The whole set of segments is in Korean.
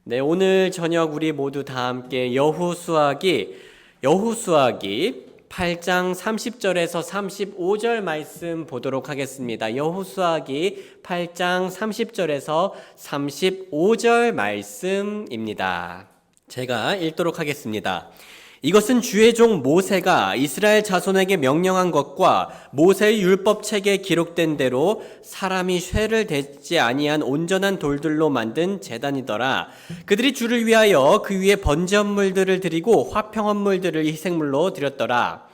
네, 오늘 저녁 우리 모두 다 함께 여호수아기 8장 30절에서 35절 말씀 보도록 하겠습니다. 여호수아기 8장 30절에서 35절 말씀입니다. 제가 읽도록 하겠습니다. 이것은 주의 종 모세가 이스라엘 자손에게 명령한 것과 모세의 율법책에 기록된 대로 사람이 쇠를 대지 아니한 온전한 돌들로 만든 제단이더라. 그들이 주를 위하여 그 위에 번제물들을 드리고 화평원물들을 희생물로 드렸더라.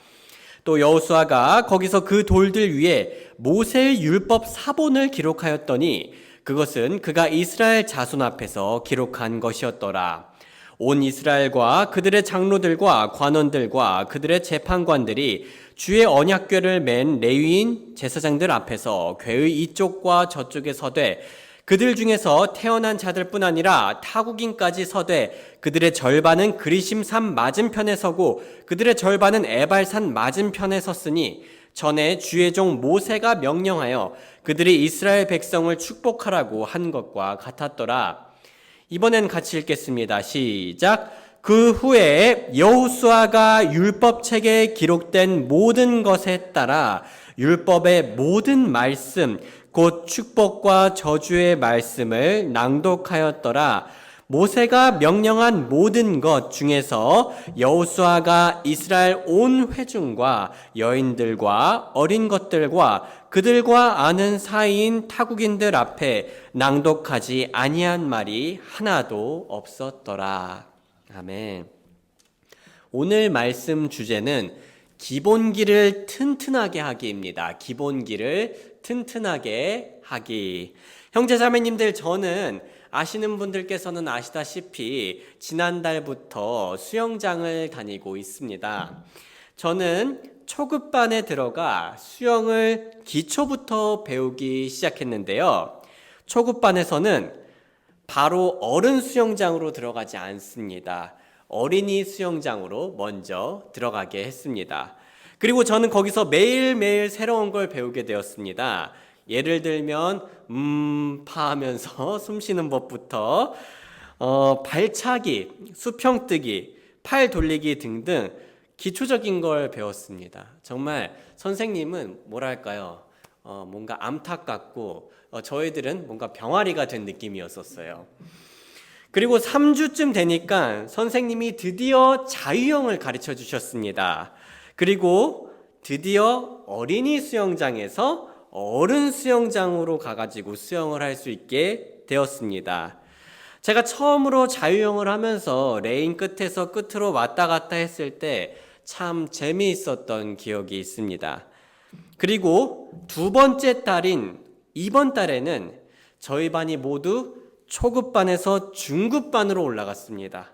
또 여호수아가 거기서 그 돌들 위에 모세의 율법 사본을 기록하였더니 그것은 그가 이스라엘 자손 앞에서 기록한 것이었더라. 온 이스라엘과 그들의 장로들과 관원들과 그들의 재판관들이 주의 언약궤를 맨 레위인 제사장들 앞에서 궤의 이쪽과 저쪽에 서되 그들 중에서 태어난 자들뿐 아니라 타국인까지 서되 그들의 절반은 그리심산 맞은편에 서고 그들의 절반은 에발산 맞은편에 섰으니 전에 주의 종 모세가 명령하여 그들이 이스라엘 백성을 축복하라고 한 것과 같았더라. 이번엔 같이 읽겠습니다. 시작. 그 후에 여호수아가 율법책에 기록된 모든 것에 따라 율법의 모든 말씀 곧 축복과 저주의 말씀을 낭독하였더라. 모세가 명령한 모든 것 중에서 여호수아가 이스라엘 온 회중과 여인들과 어린 것들과 그들과 아는 사이인 타국인들 앞에 낭독하지 아니한 말이 하나도 없었더라. 아멘. 오늘 말씀 주제는 기본기를 튼튼하게 하기입니다. 기본기를 튼튼하게 하기. 형제자매님들, 저는 아시는 분들께서는 아시다시피 지난달부터 수영장을 다니고 있습니다. 저는 초급반에 들어가 수영을 기초부터 배우기 시작했는데요. 초급반에서는 바로 어른 수영장으로 들어가지 않습니다. 어린이 수영장으로 먼저 들어가게 했습니다. 그리고 저는 거기서 매일매일 새로운 걸 배우게 되었습니다. 예를 들면 파하면서 숨 쉬는 법부터 발차기, 수평뜨기, 팔 돌리기 등등 기초적인 걸 배웠습니다. 정말 선생님은 뭐랄까요? 뭔가 암탉 같고 저희들은 뭔가 병아리가 된 느낌이었었어요. 그리고 3주쯤 되니까 선생님이 드디어 자유형을 가르쳐 주셨습니다. 그리고 드디어 어린이 수영장에서 어른 수영장으로 가가지고 수영을 할 수 있게 되었습니다. 제가 처음으로 자유형을 하면서 레인 끝에서 끝으로 왔다 갔다 했을 때 참 재미있었던 기억이 있습니다. 그리고 두 번째 달인 이번 달에는 저희 반이 모두 초급반에서 중급반으로 올라갔습니다.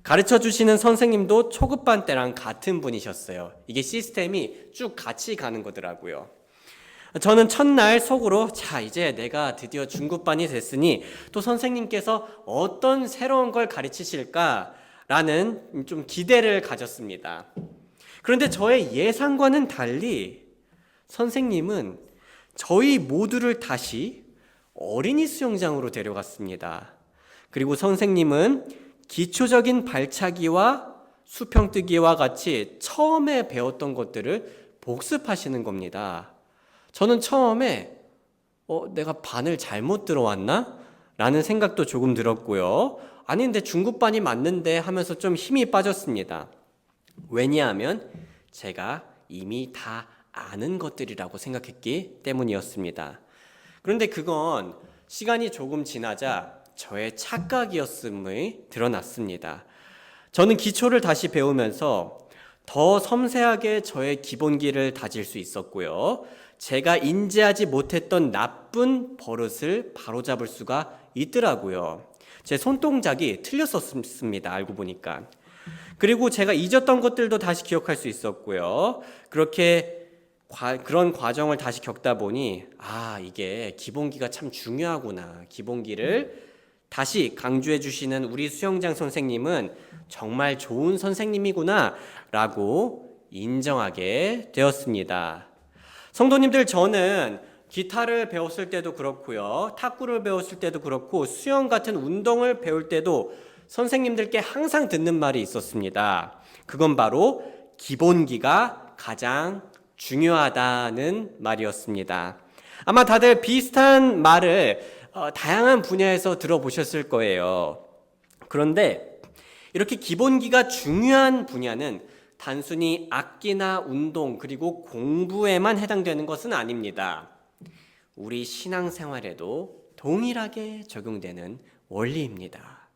가르쳐 주시는 선생님도 초급반 때랑 같은 분이셨어요. 이게 시스템이 쭉 같이 가는 거더라고요. 저는 첫날 속으로 이제 내가 드디어 중급반이 됐으니 또 선생님께서 어떤 새로운 걸 가르치실까라는 좀 기대를 가졌습니다. 그런데 저의 예상과는 달리 선생님은 저희 모두를 다시 어린이 수영장으로 데려갔습니다. 그리고 선생님은 기초적인 발차기와 수평뜨기와 같이 처음에 배웠던 것들을 복습하시는 겁니다. 저는 처음에 내가 반을 잘못 들어왔나? 라는 생각도 조금 들었고요. 아닌데 중급반이 맞는데 하면서 좀 힘이 빠졌습니다. 왜냐하면 제가 이미 다 아는 것들이라고 생각했기 때문이었습니다. 그런데 그건 시간이 조금 지나자 저의 착각이었음이 드러났습니다. 저는 기초를 다시 배우면서 더 섬세하게 저의 기본기를 다질 수 있었고요. 제가 인지하지 못했던 나쁜 버릇을 바로잡을 수가 있더라고요. 제 손동작이 틀렸었습니다. 알고 보니까. 그리고 제가 잊었던 것들도 다시 기억할 수 있었고요. 그렇게 그런 과정을 다시 겪다 보니 이게 기본기가 참 중요하구나. 기본기를 다시 강조해 주시는 우리 수영장 선생님은 정말 좋은 선생님이구나 라고 인정하게 되었습니다. 성도님들, 저는 기타를 배웠을 때도 그렇고요. 탁구를 배웠을 때도 그렇고 수영 같은 운동을 배울 때도 선생님들께 항상 듣는 말이 있었습니다. 그건 바로 기본기가 가장 중요하다는 말이었습니다. 아마 다들 비슷한 말을 다양한 분야에서 들어보셨을 거예요. 그런데 이렇게 기본기가 중요한 분야는 단순히 악기나 운동 그리고 공부에만 해당되는 것은 아닙니다. 우리 신앙생활에도 동일하게 적용되는 원리입니다.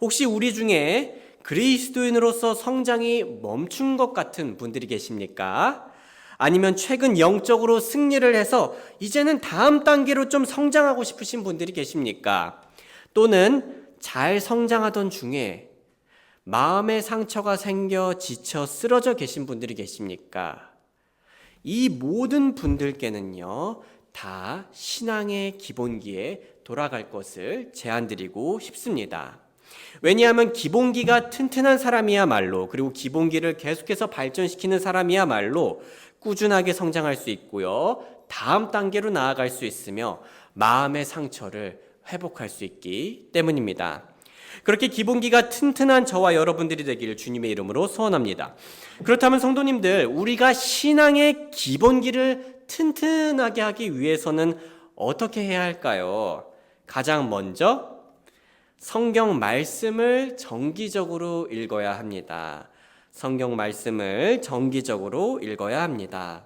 혹시 우리 중에 그리스도인으로서 성장이 멈춘 것 같은 분들이 계십니까? 아니면 최근 영적으로 승리를 해서 이제는 다음 단계로 좀 성장하고 싶으신 분들이 계십니까? 또는 잘 성장하던 중에 마음의 상처가 생겨 지쳐 쓰러져 계신 분들이 계십니까? 이 모든 분들께는요, 다 신앙의 기본기에 돌아갈 것을 제안드리고 싶습니다. 왜냐하면 기본기가 튼튼한 사람이야말로, 그리고 기본기를 계속해서 발전시키는 사람이야말로 꾸준하게 성장할 수 있고요, 다음 단계로 나아갈 수 있으며 마음의 상처를 회복할 수 있기 때문입니다. 그렇게 기본기가 튼튼한 저와 여러분들이 되기를 주님의 이름으로 소원합니다. 그렇다면 성도님들, 우리가 신앙의 기본기를 튼튼하게 하기 위해서는 어떻게 해야 할까요? 가장 먼저 성경 말씀을 정기적으로 읽어야 합니다. 성경 말씀을 정기적으로 읽어야 합니다.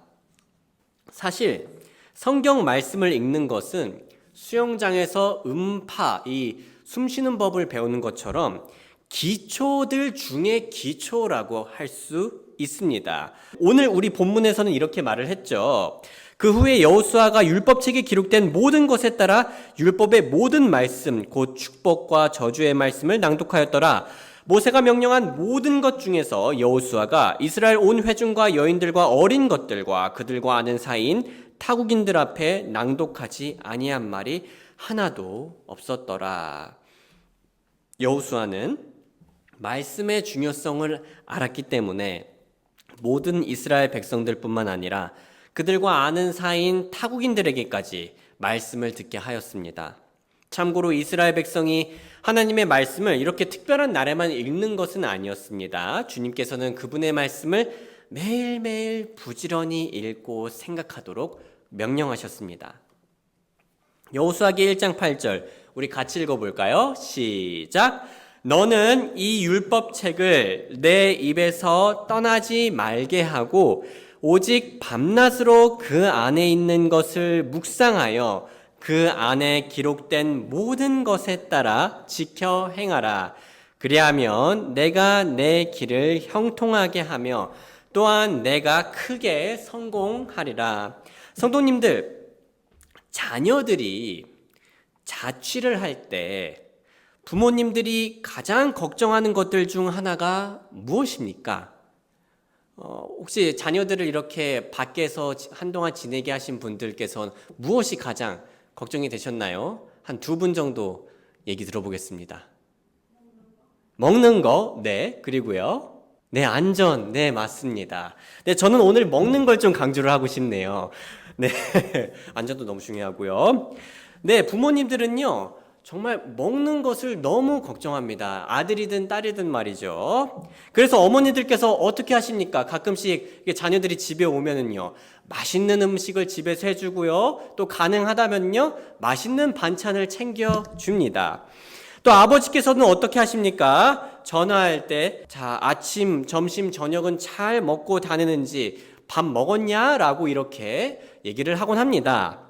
사실 성경 말씀을 읽는 것은 수영장에서 음파, 이 숨쉬는 법을 배우는 것처럼 기초들 중에 기초라고 할 수 있습니다. 오늘 우리 본문에서는 이렇게 말을 했죠. 그 후에 여호수아가 율법책에 기록된 모든 것에 따라 율법의 모든 말씀, 곧 축복과 저주의 말씀을 낭독하였더라. 모세가 명령한 모든 것 중에서 여호수아가 이스라엘 온 회중과 여인들과 어린 것들과 그들과 아는 사이인 타국인들 앞에 낭독하지 아니한 말이 하나도 없었더라. 여호수아는 말씀의 중요성을 알았기 때문에 모든 이스라엘 백성들뿐만 아니라 그들과 아는 사이인 타국인들에게까지 말씀을 듣게 하였습니다. 참고로 이스라엘 백성이 하나님의 말씀을 이렇게 특별한 날에만 읽는 것은 아니었습니다. 주님께서는 그분의 말씀을 매일매일 부지런히 읽고 생각하도록 명령하셨습니다. 여호수아기 1장 8절 우리 같이 읽어볼까요? 시작! 너는 이 율법책을 내 입에서 떠나지 말게 하고 오직 밤낮으로 그 안에 있는 것을 묵상하여 그 안에 기록된 모든 것에 따라 지켜 행하라. 그리하면 내가 내 길을 형통하게 하며 또한 내가 크게 성공하리라. 성도님들, 자녀들이 자취를 할 때 부모님들이 가장 걱정하는 것들 중 하나가 무엇입니까? 혹시 자녀들을 이렇게 밖에서 한동안 지내게 하신 분들께서는 무엇이 가장 걱정이 되셨나요? 한 두 분 정도 얘기 들어보겠습니다. 먹는 거, 네, 그리고요. 네, 안전, 네, 맞습니다. 네, 저는 오늘 먹는 걸 좀 강조를 하고 싶네요. 네, 안전도 너무 중요하고요. 네, 부모님들은요, 정말 먹는 것을 너무 걱정합니다. 아들이든 딸이든 말이죠. 그래서 어머니들께서 어떻게 하십니까? 가끔씩 자녀들이 집에 오면은요, 맛있는 음식을 집에서 해주고요, 또 가능하다면요, 맛있는 반찬을 챙겨줍니다. 또 아버지께서는 어떻게 하십니까? 전화할 때, 자, 아침, 점심, 저녁은 잘 먹고 다니는지, 밥 먹었냐? 라고 이렇게 얘기를 하곤 합니다.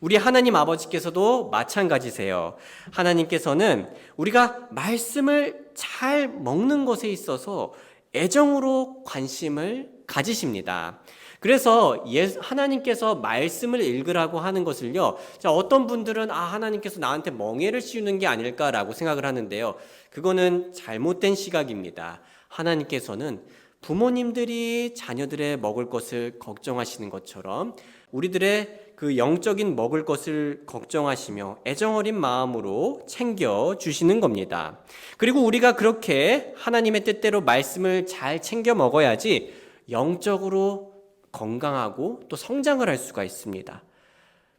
우리 하나님 아버지께서도 마찬가지세요. 하나님께서는 우리가 말씀을 잘 먹는 것에 있어서 애정으로 관심을 가지십니다. 그래서 하나님께서 말씀을 읽으라고 하는 것을요, 자, 어떤 분들은 하나님께서 나한테 멍에를 씌우는 게 아닐까라고 생각을 하는데요, 그거는 잘못된 시각입니다. 하나님께서는 부모님들이 자녀들의 먹을 것을 걱정하시는 것처럼 우리들의 그 영적인 먹을 것을 걱정하시며 애정어린 마음으로 챙겨주시는 겁니다. 그리고 우리가 그렇게 하나님의 뜻대로 말씀을 잘 챙겨 먹어야지 영적으로 건강하고 또 성장을 할 수가 있습니다.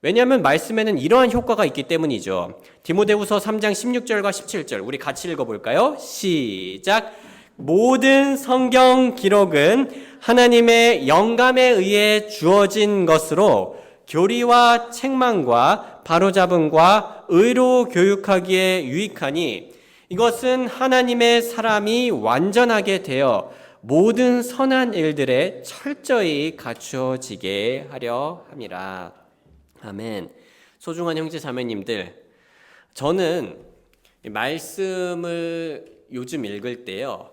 왜냐하면 말씀에는 이러한 효과가 있기 때문이죠. 디모데후서 3장 16절과 17절 우리 같이 읽어볼까요? 시작! 모든 성경 기록은 하나님의 영감에 의해 주어진 것으로 교리와 책망과 바로잡음과 의로 교육하기에 유익하니 이것은 하나님의 사람이 완전하게 되어 모든 선한 일들에 철저히 갖추어지게 하려 함이라. 아멘. 소중한 형제 자매님들, 저는 말씀을 요즘 읽을 때요,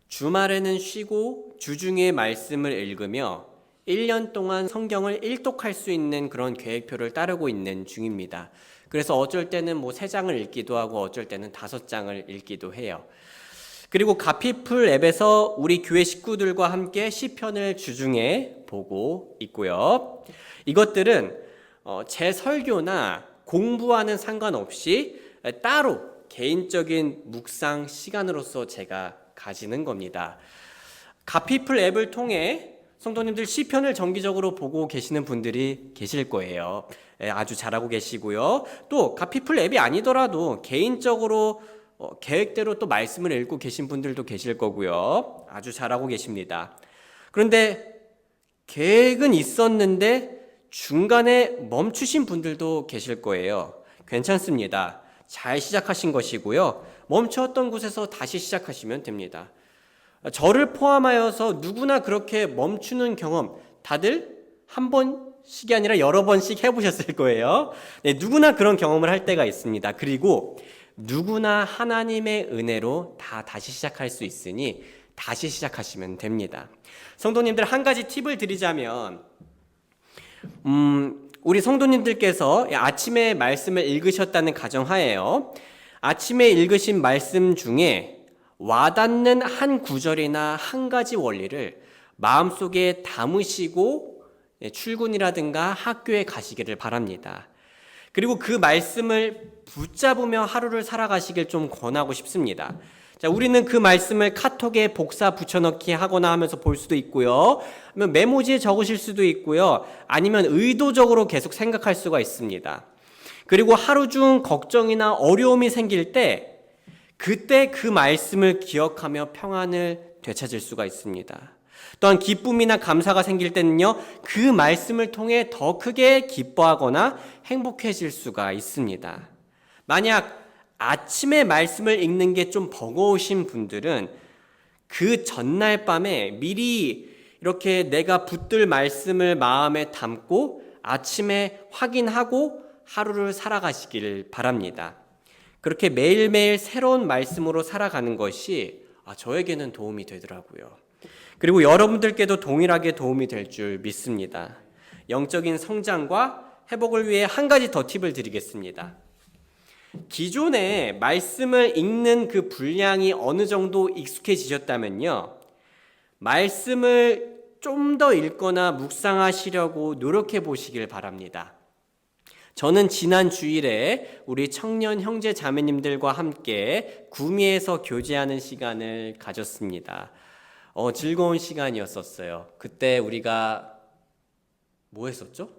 주말에는 쉬고 주중에 말씀을 읽으며 1년 동안 성경을 일독할 수 있는 그런 계획표를 따르고 있는 중입니다. 그래서 어쩔 때는 3장을 읽기도 하고 어쩔 때는 5장을 읽기도 해요. 그리고 가피풀 앱에서 우리 교회 식구들과 함께 시편을 주중에 보고 있고요. 이것들은 제 설교나 공부와는 상관없이 따로 개인적인 묵상 시간으로서 제가 가지는 겁니다. 가피풀 앱을 통해 성도님들 시편을 정기적으로 보고 계시는 분들이 계실 거예요. 아주 잘하고 계시고요. 또 가피풀 앱이 아니더라도 개인적으로 계획대로 또 말씀을 읽고 계신 분들도 계실 거고요. 아주 잘하고 계십니다. 그런데 계획은 있었는데 중간에 멈추신 분들도 계실 거예요. 괜찮습니다. 잘 시작하신 것이고요. 멈추었던 곳에서 다시 시작하시면 됩니다. 저를 포함하여서 누구나 그렇게 멈추는 경험 다들 한 번씩이 아니라 여러 번씩 해보셨을 거예요. 네, 누구나 그런 경험을 할 때가 있습니다. 그리고 누구나 하나님의 은혜로 다시 시작할 수 있으니 다시 시작하시면 됩니다. 성도님들, 한 가지 팁을 드리자면 우리 성도님들께서 아침에 말씀을 읽으셨다는 가정하에요. 아침에 읽으신 말씀 중에 와닿는 한 구절이나 한 가지 원리를 마음속에 담으시고 출근이라든가 학교에 가시기를 바랍니다. 그리고 그 말씀을 붙잡으며 하루를 살아가시길 좀 권하고 싶습니다. 자, 우리는 그 말씀을 카톡에 복사 붙여넣기 하거나 하면서 볼 수도 있고요. 아니면 메모지에 적으실 수도 있고요. 아니면 의도적으로 계속 생각할 수가 있습니다. 그리고 하루 중 걱정이나 어려움이 생길 때 그때 그 말씀을 기억하며 평안을 되찾을 수가 있습니다. 또한 기쁨이나 감사가 생길 때는요, 그 말씀을 통해 더 크게 기뻐하거나 행복해질 수가 있습니다. 만약 아침에 말씀을 읽는 게 좀 버거우신 분들은 그 전날 밤에 미리 이렇게 내가 붙들 말씀을 마음에 담고 아침에 확인하고 하루를 살아가시길 바랍니다. 그렇게 매일매일 새로운 말씀으로 살아가는 것이 저에게는 도움이 되더라고요. 그리고 여러분들께도 동일하게 도움이 될 줄 믿습니다. 영적인 성장과 회복을 위해 한 가지 더 팁을 드리겠습니다. 기존에 말씀을 읽는 그 분량이 어느 정도 익숙해지셨다면요, 말씀을 좀 더 읽거나 묵상하시려고 노력해 보시길 바랍니다. 저는 지난 주일에 우리 청년 형제 자매님들과 함께 구미에서 교제하는 시간을 가졌습니다. 즐거운 시간이었었어요. 그때 우리가 뭐 했었죠?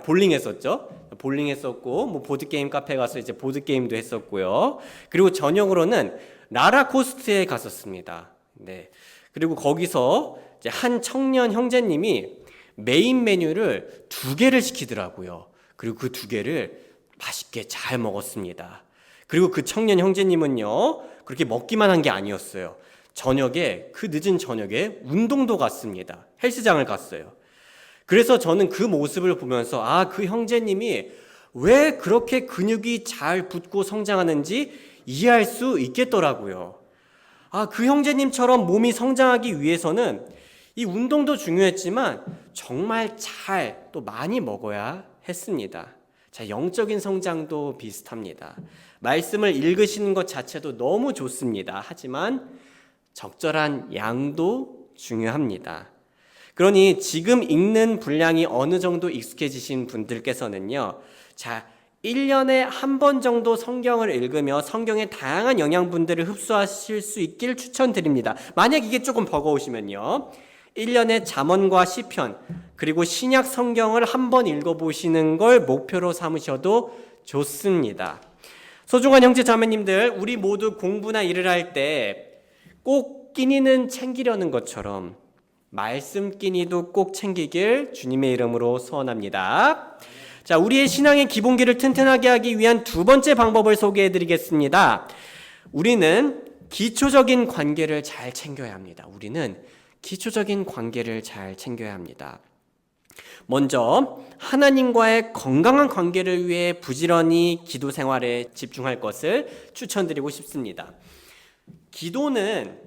볼링 했었죠. 볼링 했었고, 보드게임 카페 가서 이제 보드게임도 했었고요. 그리고 저녁으로는 라라코스트에 갔었습니다. 네. 그리고 거기서 이제 한 청년 형제님이 메인 메뉴를 2개를 시키더라고요. 그리고 그 2개를 맛있게 잘 먹었습니다. 그리고 그 청년 형제님은요, 그렇게 먹기만 한 게 아니었어요. 그 늦은 저녁에 운동도 갔습니다. 헬스장을 갔어요. 그래서 저는 그 모습을 보면서 그 형제님이 왜 그렇게 근육이 잘 붙고 성장하는지 이해할 수 있겠더라고요. 그 형제님처럼 몸이 성장하기 위해서는 이 운동도 중요했지만 정말 또 많이 먹어야 했습니다. 자, 영적인 성장도 비슷합니다. 말씀을 읽으시는 것 자체도 너무 좋습니다. 하지만 적절한 양도 중요합니다. 그러니 지금 읽는 분량이 어느 정도 익숙해지신 분들께서는요, 자, 1년에 한 번 정도 성경을 읽으며 성경의 다양한 영양분들을 흡수하실 수 있길 추천드립니다. 만약 이게 조금 버거우시면요, 1년에 잠언과 시편 그리고 신약 성경을 한번 읽어보시는 걸 목표로 삼으셔도 좋습니다. 소중한 형제 자매님들, 우리 모두 공부나 일을 할 때 꼭 끼니는 챙기려는 것처럼 말씀 끼니도 꼭 챙기길 주님의 이름으로 소원합니다. 자, 우리의 신앙의 기본기를 튼튼하게 하기 위한 두 번째 방법을 소개해 드리겠습니다. 우리는 기초적인 관계를 잘 챙겨야 합니다. 기초적인 관계를 잘 챙겨야 합니다. 먼저 하나님과의 건강한 관계를 위해 부지런히 기도 생활에 집중할 것을 추천드리고 싶습니다. 기도는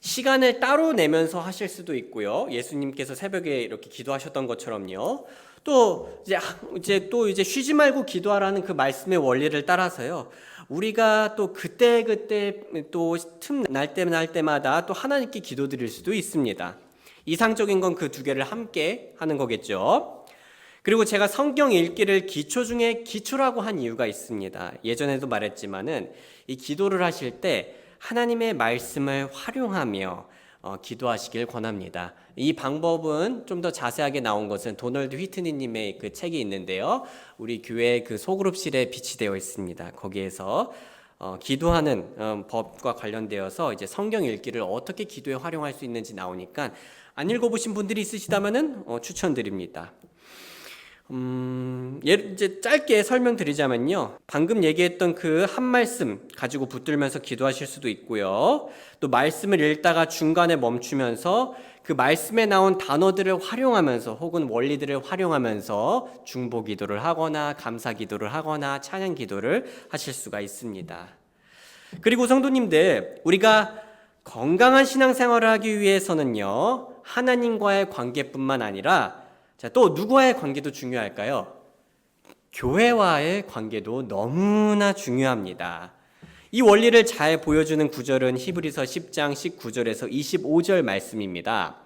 시간을 따로 내면서 하실 수도 있고요. 예수님께서 새벽에 이렇게 기도하셨던 것처럼요. 또 이제 쉬지 말고 기도하라는 그 말씀의 원리를 따라서요. 우리가 또 그때 또 틈 날 때마다 또 하나님께 기도드릴 수도 있습니다. 이상적인 건 그 두 개를 함께 하는 거겠죠. 그리고 제가 성경 읽기를 기초 중에 기초라고 한 이유가 있습니다. 예전에도 말했지만은 이 기도를 하실 때 하나님의 말씀을 활용하며 기도하시길 권합니다. 이 방법은 좀 더 자세하게 나온 것은 도널드 휘트니님의 그 책이 있는데요. 우리 교회 그 소그룹실에 비치되어 있습니다. 거기에서 기도하는 법과 관련되어서 이제 성경 읽기를 어떻게 기도에 활용할 수 있는지 나오니까 안 읽어보신 분들이 있으시다면은 추천드립니다. 이제 짧게 설명드리자면요. 방금 얘기했던 그 한 말씀 가지고 붙들면서 기도하실 수도 있고요. 또 말씀을 읽다가 중간에 멈추면서 그 말씀에 나온 단어들을 활용하면서 혹은 원리들을 활용하면서 중보 기도를 하거나 감사 기도를 하거나 찬양 기도를 하실 수가 있습니다. 그리고 성도님들, 우리가 건강한 신앙생활을 하기 위해서는요, 하나님과의 관계뿐만 아니라 또 누구와의 관계도 중요할까요? 교회와의 관계도 너무나 중요합니다. 이 원리를 잘 보여주는 구절은 히브리서 10장 19절에서 25절 말씀입니다.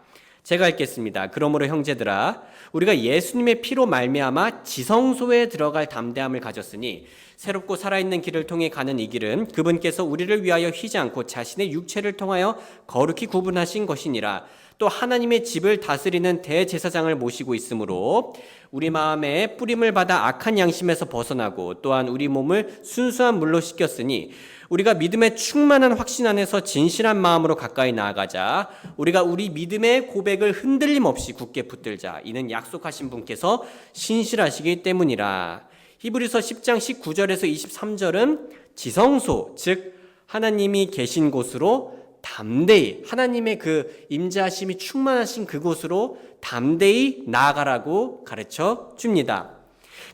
제가 읽겠습니다. 그러므로 형제들아, 우리가 예수님의 피로 말미암아 지성소에 들어갈 담대함을 가졌으니 새롭고 살아있는 길을 통해 가는 이 길은 그분께서 우리를 위하여 휘지 않고 자신의 육체를 통하여 거룩히 구분하신 것이니라. 또 하나님의 집을 다스리는 대제사장을 모시고 있으므로 우리 마음에 뿌림을 받아 악한 양심에서 벗어나고 또한 우리 몸을 순수한 물로 씻겼으니 우리가 믿음의 충만한 확신 안에서 진실한 마음으로 가까이 나아가자. 우리가 우리 믿음의 고백을 흔들림 없이 굳게 붙들자. 이는 약속하신 분께서 신실하시기 때문이라. 히브리서 10장 19절에서 23절은 지성소, 즉 하나님이 계신 곳으로 담대히, 하나님의 그 임재하심이 충만하신 그곳으로 담대히 나아가라고 가르쳐 줍니다.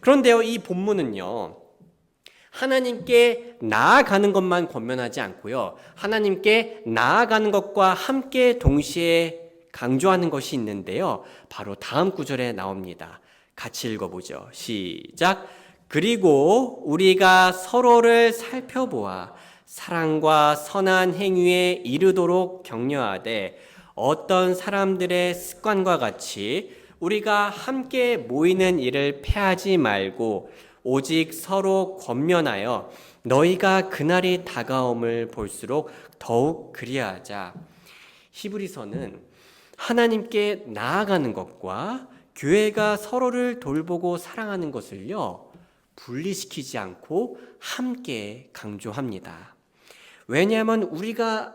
그런데요, 이 본문은요, 하나님께 나아가는 것만 권면하지 않고요, 하나님께 나아가는 것과 함께 동시에 강조하는 것이 있는데요, 바로 다음 구절에 나옵니다. 같이 읽어보죠. 시작. 그리고 우리가 서로를 살펴보아 사랑과 선한 행위에 이르도록 격려하되 어떤 사람들의 습관과 같이 우리가 함께 모이는 일을 패하지 말고 오직 서로 권면하여 너희가 그날이 다가옴을 볼수록 더욱 그리하자. 히브리서는 하나님께 나아가는 것과 교회가 서로를 돌보고 사랑하는 것을요, 분리시키지 않고 함께 강조합니다. 왜냐하면 우리가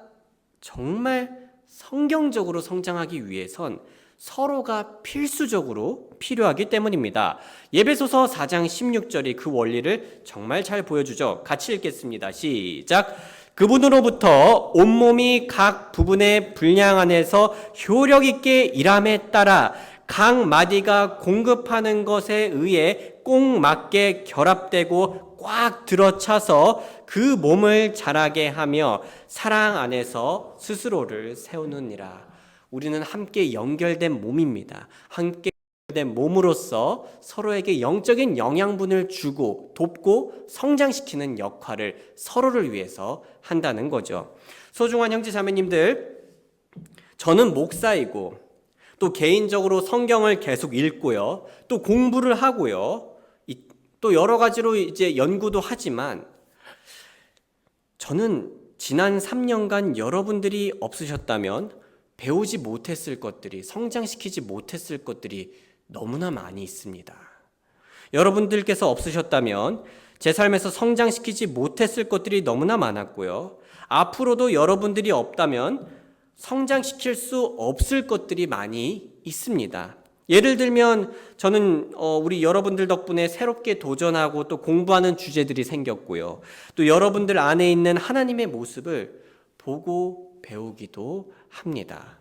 정말 성경적으로 성장하기 위해선 서로가 필수적으로 필요하기 때문입니다. 예배소서 4장 16절이 그 원리를 정말 잘 보여주죠. 같이 읽겠습니다. 시작. 그분으로부터 온몸이 각 부분의 분량 안에서 효력 있게 일함에 따라 각 마디가 공급하는 것에 의해 꼭 맞게 결합되고 꽉 들어차서 그 몸을 자라게 하며 사랑 안에서 스스로를 세우느니라. 우리는 함께 연결된 몸입니다. 함께 연결된 몸으로서 서로에게 영적인 영양분을 주고 돕고 성장시키는 역할을 서로를 위해서 한다는 거죠. 소중한 형제 자매님들, 저는 목사이고 또 개인적으로 성경을 계속 읽고요, 또 공부를 하고요, 또 여러 가지로 이제 연구도 하지만 저는 지난 3년간 여러분들이 없으셨다면 배우지 못했을 것들이, 성장시키지 못했을 것들이 너무나 많이 있습니다. 여러분들께서 없으셨다면 제 삶에서 성장시키지 못했을 것들이 너무나 많았고요. 앞으로도 여러분들이 없다면 성장시킬 수 없을 것들이 많이 있습니다. 예를 들면 저는 우리 여러분들 덕분에 새롭게 도전하고 또 공부하는 주제들이 생겼고요. 또 여러분들 안에 있는 하나님의 모습을 보고 배우기도 합니다.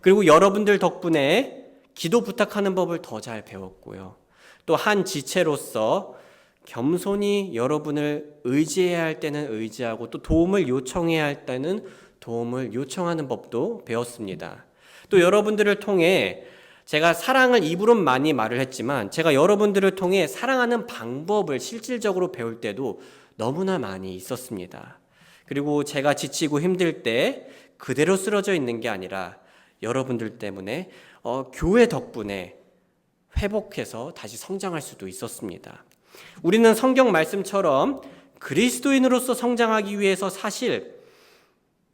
그리고 여러분들 덕분에 기도 부탁하는 법을 더 잘 배웠고요. 또 한 지체로서 겸손히 여러분을 의지해야 할 때는 의지하고 또 도움을 요청해야 할 때는 도움을 요청하는 법도 배웠습니다. 또 여러분들을 통해 제가 사랑을 입으로는 많이 말을 했지만 제가 여러분들을 통해 사랑하는 방법을 실질적으로 배울 때도 너무나 많이 있었습니다. 그리고 제가 지치고 힘들 때 그대로 쓰러져 있는 게 아니라 여러분들 때문에 교회 덕분에 회복해서 다시 성장할 수도 있었습니다. 우리는 성경 말씀처럼 그리스도인으로서 성장하기 위해서 사실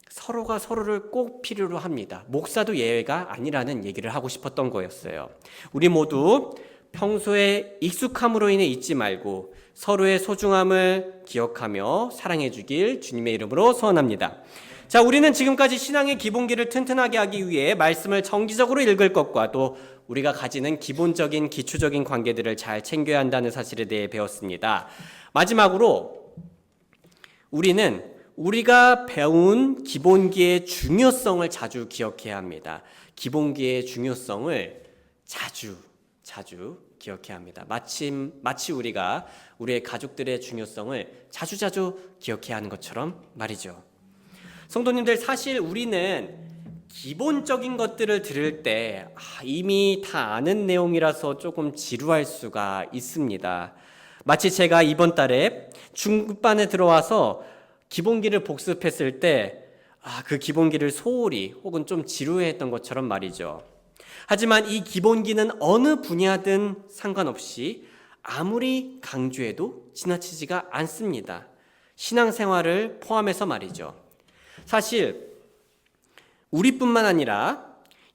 서로가 서로를 꼭 필요로 합니다. 목사도 예외가 아니라는 얘기를 하고 싶었던 거였어요. 우리 모두 평소에 익숙함으로 인해 잊지 말고 서로의 소중함을 기억하며 사랑해 주길 주님의 이름으로 소원합니다. 자, 우리는 지금까지 신앙의 기본기를 튼튼하게 하기 위해 말씀을 정기적으로 읽을 것과 또 우리가 가지는 기본적인 기초적인 관계들을 잘 챙겨야 한다는 사실에 대해 배웠습니다. 마지막으로 우리는 우리가 배운 기본기의 중요성을 자주 기억해야 합니다. 기본기의 중요성을 자주 기억해야 합니다. 마치 우리가 우리의 가족들의 중요성을 자주자주 기억해야 하는 것처럼 말이죠. 성도님들, 사실 우리는 기본적인 것들을 들을 때 이미 다 아는 내용이라서 조금 지루할 수가 있습니다. 마치 제가 이번 달에 중급반에 들어와서 기본기를 복습했을 때 그 기본기를 소홀히 혹은 좀 지루해했던 것처럼 말이죠. 하지만 이 기본기는 어느 분야든 상관없이 아무리 강조해도 지나치지가 않습니다. 신앙생활을 포함해서 말이죠. 사실 우리뿐만 아니라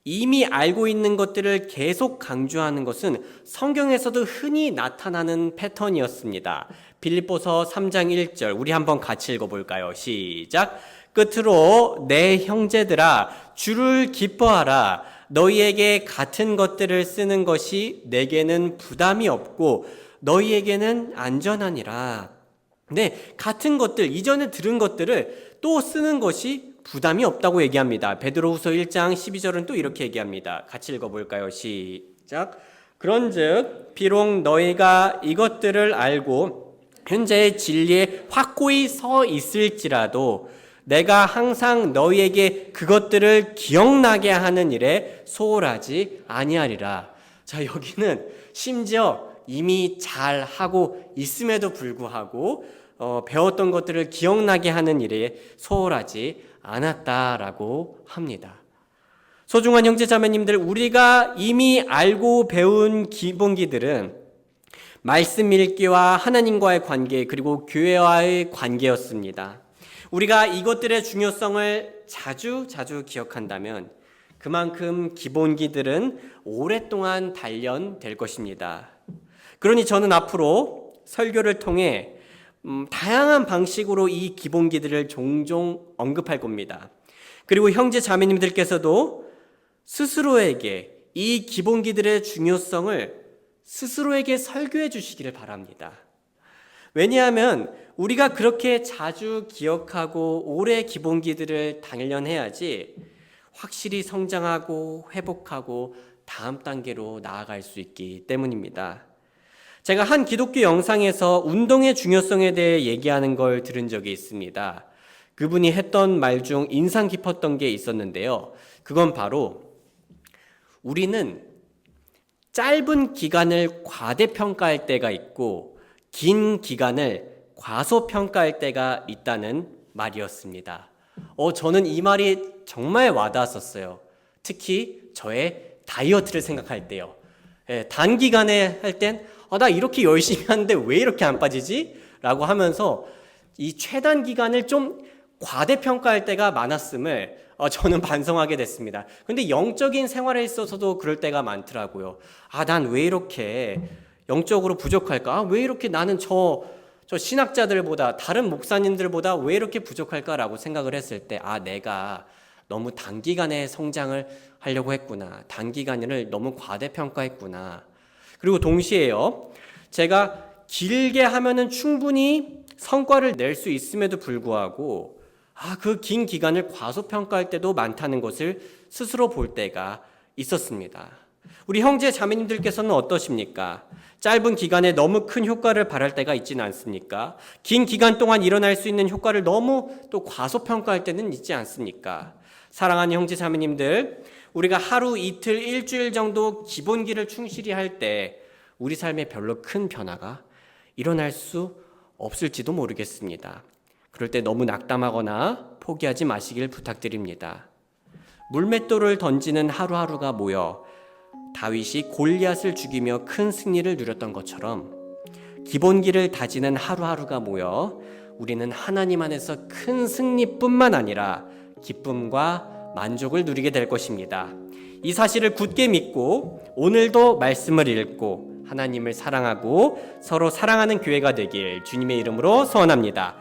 이미 알고 있는 것들을 계속 강조하는 것은 성경에서도 흔히 나타나는 패턴이었습니다. 빌립보서 3장 1절 우리 한번 같이 읽어볼까요? 시작. 끝으로 내 형제들아 주를 기뻐하라. 너희에게 같은 것들을 쓰는 것이 내게는 부담이 없고 너희에게는 안전하니라. 네, 같은 것들, 이전에 들은 것들을 또 쓰는 것이 부담이 없다고 얘기합니다. 베드로후서 1장 12절은 또 이렇게 얘기합니다. 같이 읽어볼까요? 시작. 그런즉 비록 너희가 이것들을 알고 현재의 진리에 확고히 서 있을지라도 내가 항상 너희에게 그것들을 기억나게 하는 일에 소홀하지 아니하리라. 자, 여기는 심지어 이미 잘 하고 있음에도 불구하고 배웠던 것들을 기억나게 하는 일에 소홀하지 않았다라고 합니다. 소중한 형제자매님들, 우리가 이미 알고 배운 기본기들은 말씀 읽기와 하나님과의 관계 그리고 교회와의 관계였습니다. 우리가 이것들의 중요성을 자주 기억한다면 그만큼 기본기들은 오랫동안 단련될 것입니다. 그러니 저는 앞으로 설교를 통해 다양한 방식으로 이 기본기들을 종종 언급할 겁니다. 그리고 형제 자매님들께서도 스스로에게 이 기본기들의 중요성을 스스로에게 설교해 주시기를 바랍니다. 왜냐하면 우리가 그렇게 자주 기억하고 오래 기본기들을 단련해야지 확실히 성장하고 회복하고 다음 단계로 나아갈 수 있기 때문입니다. 제가 한 기독교 영상에서 운동의 중요성에 대해 얘기하는 걸 들은 적이 있습니다. 그분이 했던 말 중 인상 깊었던 게 있었는데요. 그건 바로 우리는 짧은 기간을 과대평가할 때가 있고 긴 기간을 과소평가할 때가 있다는 말이었습니다. 저는 이 말이 정말 와닿았었어요. 특히 저의 다이어트를 생각할 때요. 단기간에 할 땐 나 이렇게 열심히 하는데 왜 이렇게 안 빠지지? 라고 하면서 이 최단 기간을 좀 과대평가할 때가 많았음을 저는 반성하게 됐습니다. 근데 영적인 생활에 있어서도 그럴 때가 많더라고요. 난 왜 이렇게 영적으로 부족할까? 왜 이렇게 나는 저 신학자들보다, 다른 목사님들보다 왜 이렇게 부족할까라고 생각을 했을 때, 내가 너무 단기간에 성장을 하려고 했구나. 단기간을 너무 과대평가했구나. 그리고 동시에요, 제가 길게 하면은 충분히 성과를 낼 수 있음에도 불구하고 그 긴 기간을 과소평가할 때도 많다는 것을 스스로 볼 때가 있었습니다. 우리 형제 자매님들께서는 어떠십니까? 짧은 기간에 너무 큰 효과를 바랄 때가 있지는 않습니까? 긴 기간 동안 일어날 수 있는 효과를 너무 또 과소평가할 때는 있지 않습니까? 사랑하는 형제 자매님들, 우리가 하루, 이틀, 일주일 정도 기본기를 충실히 할 때 우리 삶에 별로 큰 변화가 일어날 수 없을지도 모르겠습니다. 그럴 때 너무 낙담하거나 포기하지 마시길 부탁드립니다. 물맷돌을 던지는 하루하루가 모여 다윗이 골리앗을 죽이며 큰 승리를 누렸던 것처럼 기본기를 다지는 하루하루가 모여 우리는 하나님 안에서 큰 승리뿐만 아니라 기쁨과 만족을 누리게 될 것입니다. 이 사실을 굳게 믿고 오늘도 말씀을 읽고 하나님을 사랑하고 서로 사랑하는 교회가 되길 주님의 이름으로 소원합니다.